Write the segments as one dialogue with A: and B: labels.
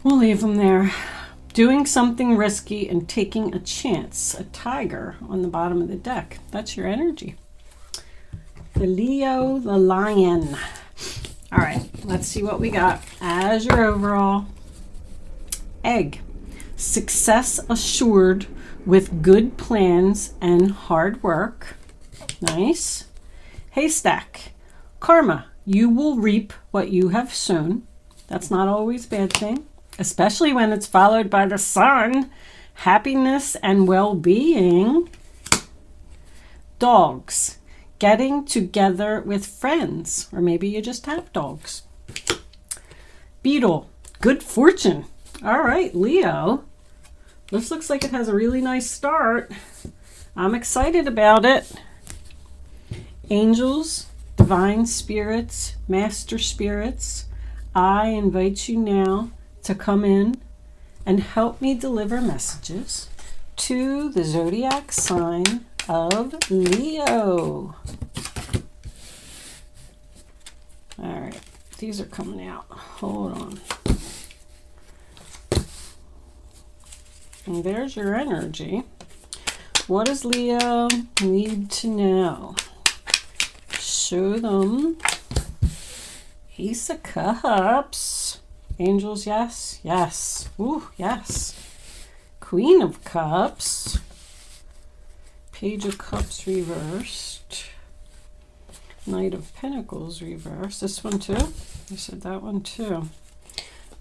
A: We'll leave them there. Doing something risky and taking a chance. A tiger on the bottom of the deck. That's your energy. The Leo, the lion. All right, let's see what we got as your overall. Egg. Success assured with good plans and hard work. Nice. Haystack. Karma. You will reap what you have sown. That's not always a bad thing, especially when it's followed by the sun. Happiness and well-being. Dogs. Getting together with friends, or maybe you just have dogs. Beetle. Good fortune. All right, Leo. This looks like it has a really nice start. I'm excited about it. Angels, divine spirits, master spirits, I invite you now to come in and help me deliver messages to the zodiac sign of Leo. All right, these are coming out. Hold on. And there's your energy. What does Leo need to know? Show them. Ace of Cups. Angels, yes. Yes. Ooh, yes. Queen of Cups. Page of Cups reversed. Knight of Pentacles reversed. This one too? I said that one too.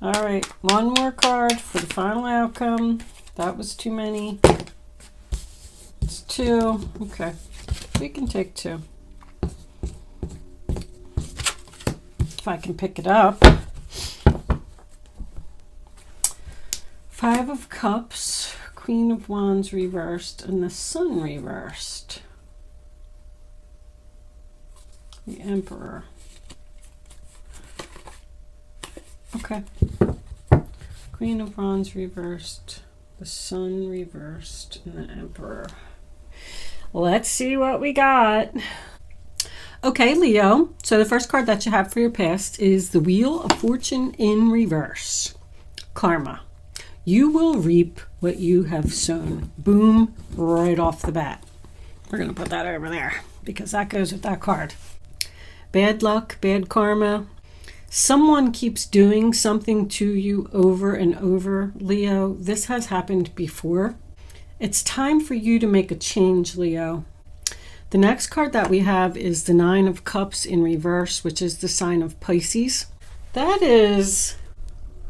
A: All right, one more card for the final outcome. That was too many. It's two. Okay, we can take two. If I can pick it up. Five of Cups, Queen of Wands reversed, and the Sun reversed. The Emperor. Okay. Queen of Wands reversed, the Sun reversed, and the Emperor. Let's see what we got. Okay, Leo. So the first card that you have for your past is the Wheel of Fortune in reverse. Karma. You will reap what you have sown. Boom, right off the bat. We're going to put that over there because that goes with that card. Bad luck, bad karma. Someone keeps doing something to you over and over, Leo. This has happened before. It's time for you to make a change, Leo. The next card that we have is the Nine of Cups in reverse, which is the sign of Pisces. That is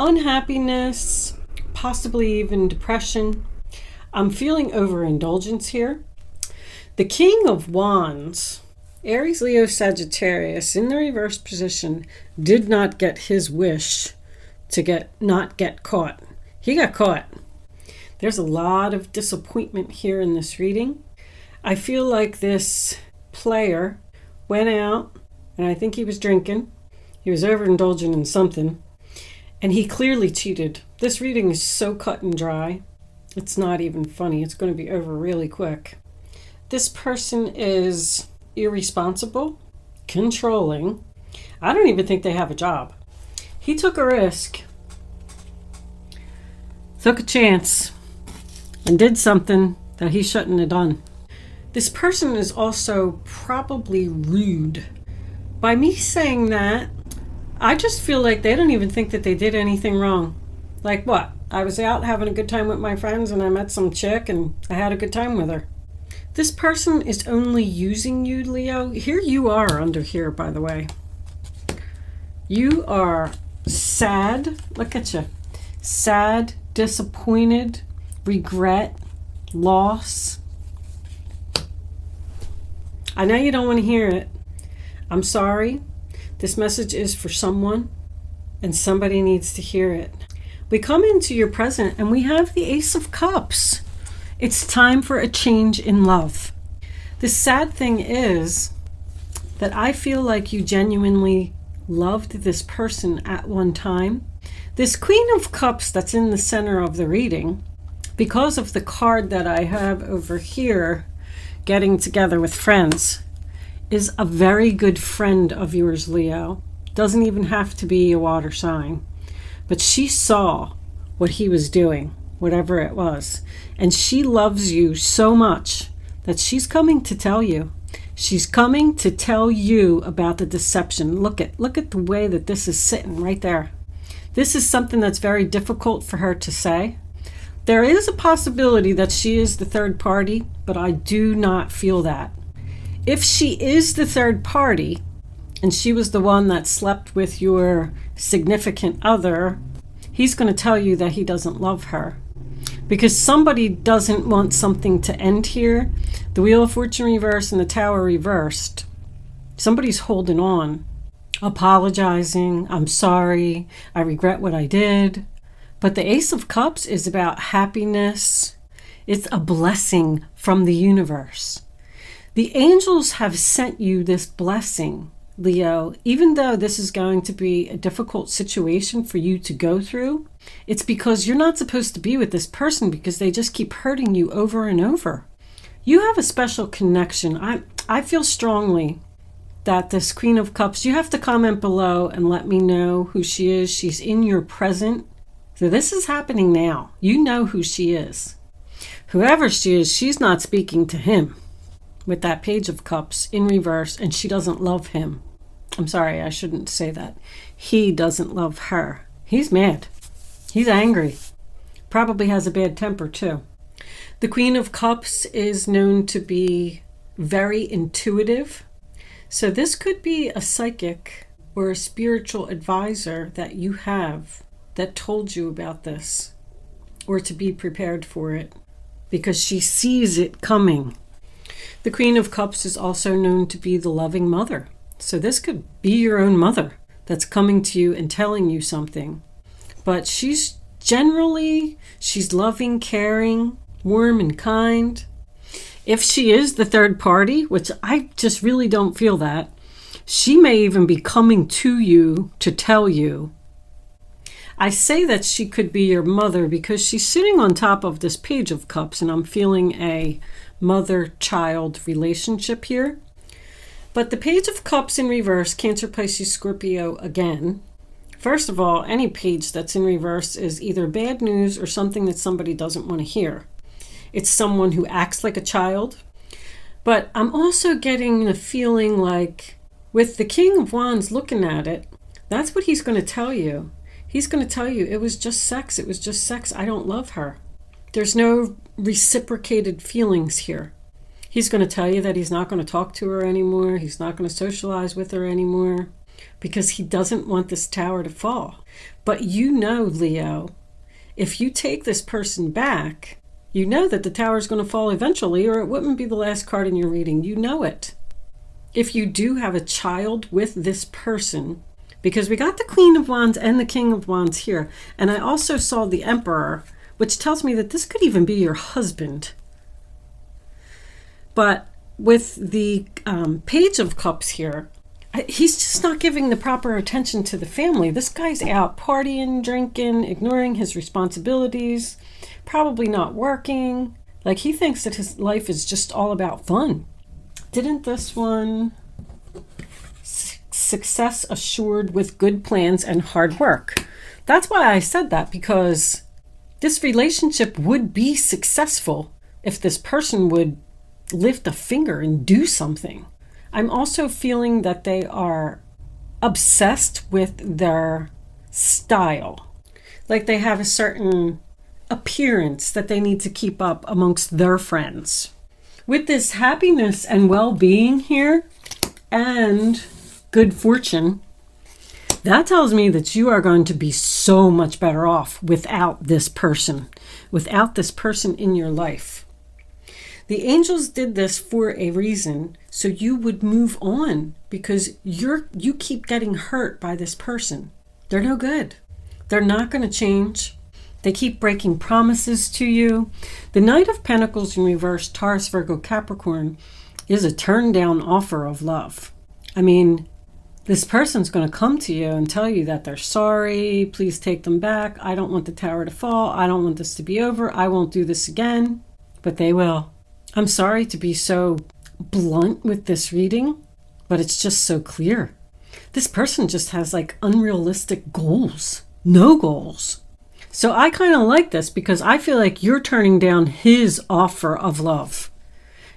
A: unhappiness, possibly even depression. I'm feeling overindulgence here. The King of Wands, Aries, Leo, Sagittarius, in the reverse position, did not get his wish to not get caught. He got caught. There's a lot of disappointment here in this reading. I feel like this player went out, and I think he was drinking. He was overindulging in something, and he clearly cheated. This reading is so cut and dry. It's not even funny. It's going to be over really quick. This person is irresponsible, controlling. I don't even think they have a job. He took a risk, took a chance, and did something that he shouldn't have done. This person is also probably rude. By me saying that, I just feel like they don't even think that they did anything wrong. Like what? I was out having a good time with my friends and I met some chick and I had a good time with her. This person is only using you, Leo. Here you are under here, by the way. You are sad. Look at you. Sad, disappointed, regret, loss. I know you don't want to hear it. I'm sorry. This message is for someone, and somebody needs to hear it. We come into your present, and we have the Ace of Cups. It's time for a change in love. The sad thing is that I feel like you genuinely loved this person at one time. This Queen of Cups that's in the center of the reading, because of the card that I have over here, getting together with friends, is a very good friend of yours, Leo. Doesn't even have to be a water sign. But she saw what he was doing, whatever it was. And she loves you so much that she's coming to tell you. She's coming to tell you about the deception. Look at the way that this is sitting right there. This is something that's very difficult for her to say. There is a possibility that she is the third party, but I do not feel that. If she is the third party, and she was the one that slept with your significant other, he's going to tell you that he doesn't love her. Because somebody doesn't want something to end here. The Wheel of Fortune reversed and the Tower reversed. Somebody's holding on, apologizing, I'm sorry, I regret what I did. But the Ace of Cups is about happiness. It's a blessing from the universe. The angels have sent you this blessing, Leo. Even though this is going to be a difficult situation for you to go through, it's because you're not supposed to be with this person because they just keep hurting you over and over. You have a special connection. I feel strongly that this Queen of Cups, you have to comment below and let me know who she is. She's in your present. So this is happening now. You know who she is. Whoever she is, she's not speaking to him with that Page of Cups in reverse, and she doesn't love him. I'm sorry, I shouldn't say that. He doesn't love her. He's mad. He's angry. Probably has a bad temper too. The Queen of Cups is known to be very intuitive. So this could be a psychic or a spiritual advisor that you have that told you about this, or to be prepared for it, because she sees it coming. The Queen of Cups is also known to be the loving mother. So this could be your own mother that's coming to you and telling you something. But she's loving, caring, warm and kind. If she is the third party, which I just really don't feel that, she may even be coming to you to tell you. I say that she could be your mother because she's sitting on top of this Page of Cups, and I'm feeling a mother-child relationship here. But the Page of Cups in reverse, Cancer, Pisces, Scorpio again. First of all, any page that's in reverse is either bad news or something that somebody doesn't want to hear. It's someone who acts like a child. But I'm also getting the feeling like with the King of Wands looking at it, that's what he's going to tell you. He's going to tell you it was just sex. It was just sex. I don't love her. There's no reciprocated feelings here. He's going to tell you that he's not going to talk to her anymore. He's not going to socialize with her anymore because he doesn't want this tower to fall. But you know, Leo, if you take this person back, you know that the tower is going to fall eventually, or it wouldn't be the last card in your reading. You know it. If you do have a child with this person, because we got the Queen of Wands and the King of Wands here, and I also saw the Emperor, which tells me that this could even be your husband. But with the Page of Cups here, he's just not giving the proper attention to the family. This guy's out partying, drinking, ignoring his responsibilities, probably not working. Like, he thinks that his life is just all about fun. Didn't this one, success assured with good plans and hard work? That's why I said that, because this relationship would be successful if this person would lift a finger and do something. I'm also feeling that they are obsessed with their style. Like they have a certain appearance that they need to keep up amongst their friends. With this happiness and well-being here and good fortune, that tells me that you are going to be so much better off without this person in your life. The angels did this for a reason, so you would move on, because you keep getting hurt by this person. They're no good. They're not going to change. They keep breaking promises to you. The Knight of Pentacles in reverse, Taurus, Virgo, Capricorn, is a turn down offer of love. I mean, this person's going to come to you and tell you that they're sorry. Please take them back. I don't want the tower to fall. I don't want this to be over. I won't do this again. But they will. I'm sorry to be so blunt with this reading, but it's just so clear. This person just has like unrealistic goals. No goals. So I kind of like this because I feel like you're turning down his offer of love.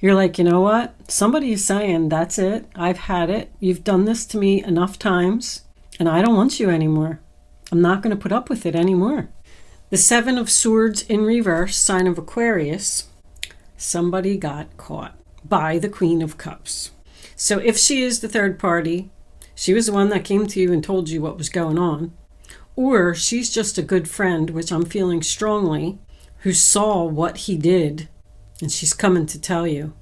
A: You're like, you know what? Somebody is saying, that's it. I've had it. You've done this to me enough times, and I don't want you anymore. I'm not going to put up with it anymore. The Seven of Swords in reverse, sign of Aquarius. Somebody got caught by the Queen of Cups. So if she is the third party, she was the one that came to you and told you what was going on, or she's just a good friend, which I'm feeling strongly, who saw what he did, and she's coming to tell you.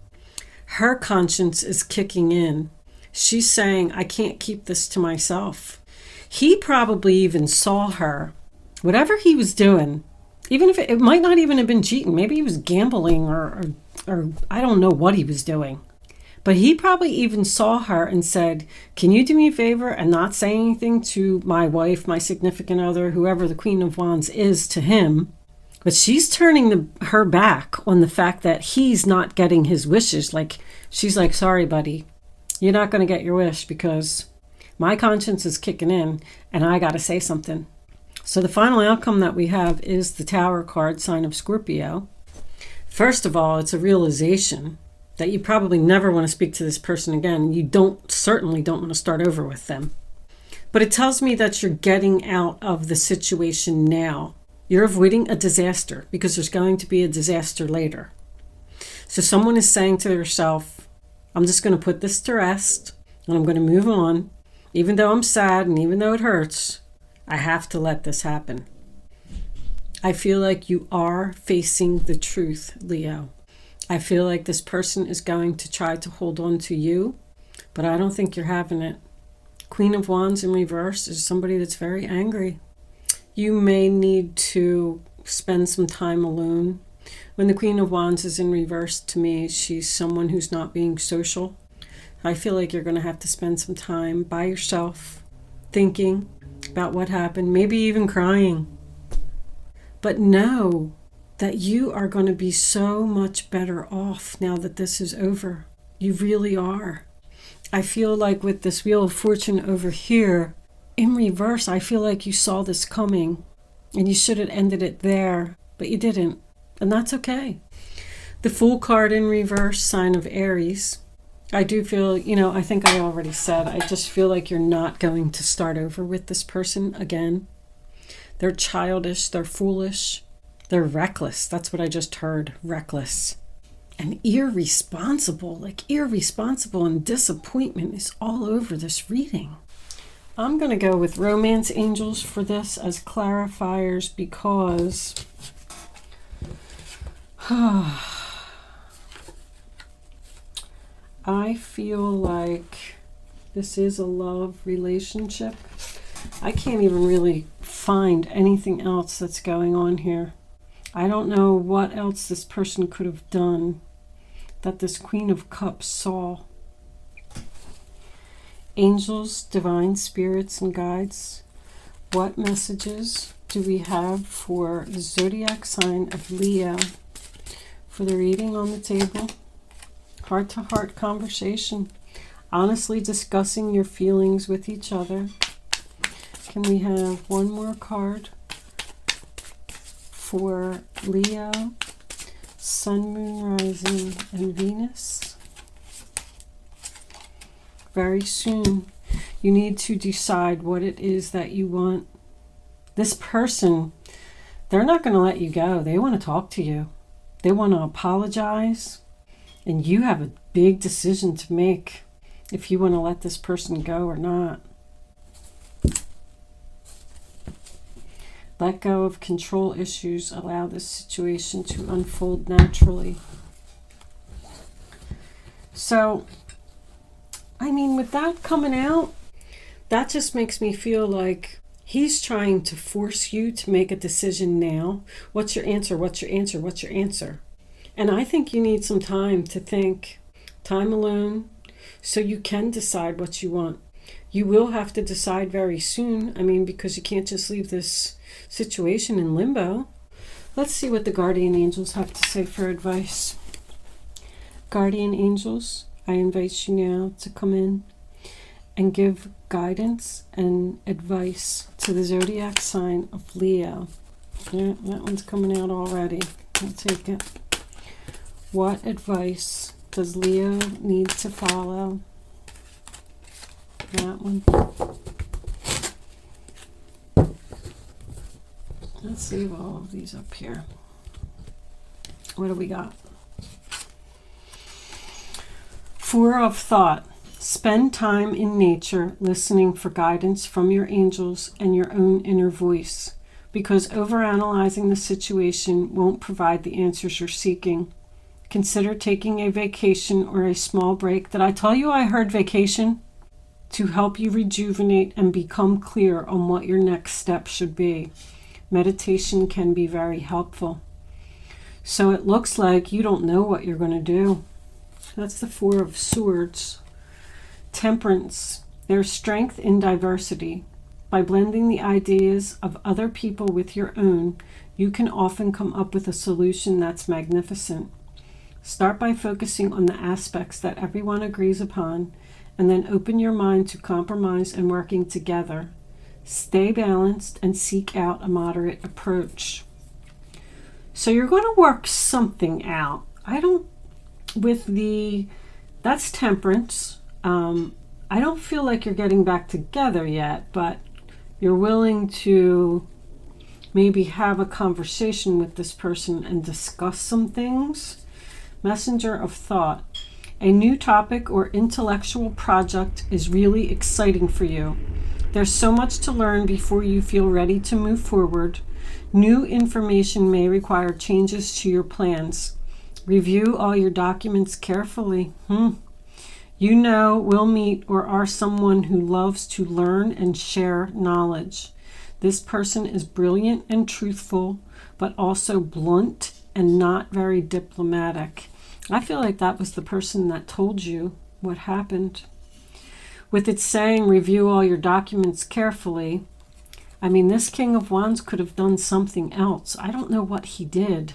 A: Her conscience is kicking in. She's saying, I can't keep this to myself. He probably even saw her. Whatever he was doing, even if it might not even have been cheating. Maybe he was gambling or I don't know what he was doing. But he probably even saw her and said, can you do me a favor and not say anything to my wife, my significant other, whoever the Queen of Wands is to him? But she's turning her back on the fact that he's not getting his wishes. Like, she's like, sorry, buddy, you're not going to get your wish because my conscience is kicking in and I got to say something. So the final outcome that we have is the Tower card, sign of Scorpio. First of all, it's a realization that you probably never want to speak to this person again. You certainly don't want to start over with them. But it tells me that you're getting out of the situation now. You're avoiding a disaster because there's going to be a disaster later. So someone is saying to herself, I'm just going to put this to rest and I'm going to move on. Even though I'm sad and even though it hurts, I have to let this happen. I feel like you are facing the truth, Leo. I feel like this person is going to try to hold on to you, but I don't think you're having it. Queen of Wands in reverse is somebody that's very angry. You may need to spend some time alone. When the Queen of Wands is in reverse, to me, she's someone who's not being social. I feel like you're going to have to spend some time by yourself, thinking about what happened, maybe even crying. But know that you are going to be so much better off now that this is over. You really are. I feel like with this Wheel of Fortune over here, in reverse, I feel like you saw this coming and you should have ended it there, but you didn't. And that's okay. The Fool card in reverse, sign of Aries. I do feel, I think I already said, I just feel like you're not going to start over with this person again. They're childish, they're foolish, they're reckless. That's what I just heard, reckless. And irresponsible, and disappointment is all over this reading. I'm going to go with Romance Angels for this as clarifiers because I feel like this is a love relationship. I can't even really find anything else that's going on here. I don't know what else this person could have done that this Queen of Cups saw. Angels, divine spirits, and guides, what messages do we have for the zodiac sign of Leo for the reading on the table? Heart-to-heart conversation, honestly discussing your feelings with each other. Can we have one more card for Leo, Sun, Moon, Rising, and Venus? Very soon, you need to decide what it is that you want. This person, they're not going to let you go. They want to talk to you. They want to apologize. And you have a big decision to make if you want to let this person go or not. Let go of control issues. Allow this situation to unfold naturally. So, with that coming out, that just makes me feel like he's trying to force you to make a decision now. What's your answer? What's your answer? What's your answer? And I think you need some time to think, time alone, so you can decide what you want. You will have to decide very soon, because you can't just leave this situation in limbo. Let's see what the guardian angels have to say for advice. Guardian angels, I invite you now to come in and give guidance and advice to the zodiac sign of Leo Yeah, that one's coming out already. I'll take it. What advice does Leo need to follow? That one. Let's leave all of these up here. What do we got? Four of thought. Spend time in nature listening for guidance from your angels and your own inner voice, because overanalyzing the situation won't provide the answers you're seeking. Consider taking a vacation or a small break. Did I tell you I heard vacation? To help you rejuvenate and become clear on what your next step should be. Meditation can be very helpful. So it looks like you don't know what you're going to do. That's the Four of Swords. Temperance. There's strength in diversity. By blending the ideas of other people with your own, you can often come up with a solution that's magnificent. Start by focusing on the aspects that everyone agrees upon, and then open your mind to compromise and working together. Stay balanced and seek out a moderate approach. So you're going to work something out. That's temperance. I don't feel like you're getting back together yet, but you're willing to maybe have a conversation with this person and discuss some things. Messenger of thought. A new topic or intellectual project is really exciting for you. There's so much to learn before you feel ready to move forward. New information may require changes to your plans. Review all your documents carefully. You know, will meet or are someone who loves to learn and share knowledge. This person is brilliant and truthful, but also blunt and not very diplomatic. I feel like that was the person that told you what happened. With it saying review all your documents carefully, this King of Wands could have done something else. I don't know what he did,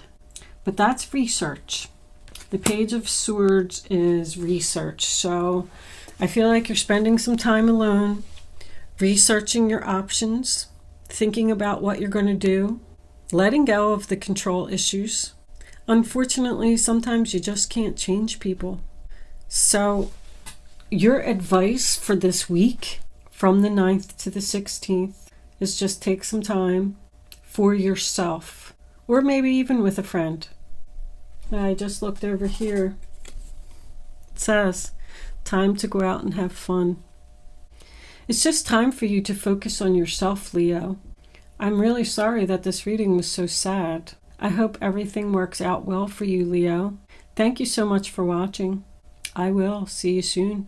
A: but that's research. The Page of Swords is research. So I feel like you're spending some time alone, researching your options, thinking about what you're going to do, letting go of the control issues. Unfortunately, sometimes you just can't change people. So your advice for this week, from the 9th to the 16th, is just take some time for yourself, or maybe even with a friend. I just looked over here. It says, time to go out and have fun. It's just time for you to focus on yourself, Leo. I'm really sorry that this reading was so sad. I hope everything works out well for you, Leo. Thank you so much for watching. I will see you soon.